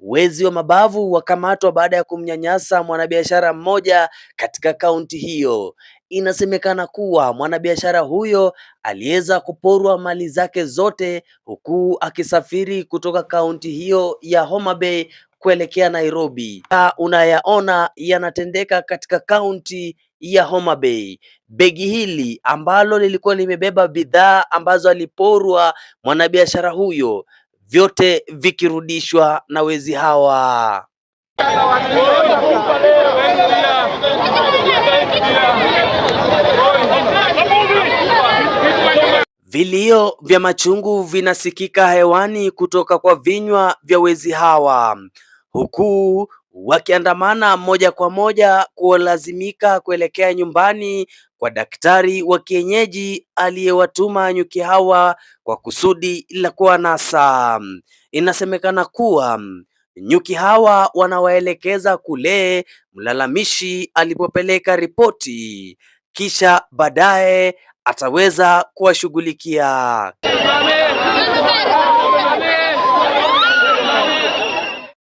wezi wa mabavu wakamatwa baada ya kumnyanyasa mwanabiashara mmoja katika kaunti hiyo. Inasemekana kuwa mwanabiashara huyo aliweza kuporwa mali zake zote huku akisafiri kutoka kaunti hiyo ya Homa Bay kuelekea Nairobi. Unayaona yanatendeka katika kaunti ya Homa Bay. Begi hili ambalo lilikuwa limebeba bidhaa ambazo aliporwa mwanabiashara huyo, vyote vikirudishwa na wezi hawa. Vilio vya machungu vinasikika hewani kutoka kwa vinywa vya wezi hawa, huku wakiandamana moja kwa moja kulazimika kuelekea nyumbani kwa daktari wa kienyeji aliyewatuma nyuki hawa kwa kusudi la kuwanasa. Inasemekana kuwa nyuki hawa wanawaelekeza kule mlalamishi alipopeleka ripoti, kisha baadaye ataweza kuwashughulikia.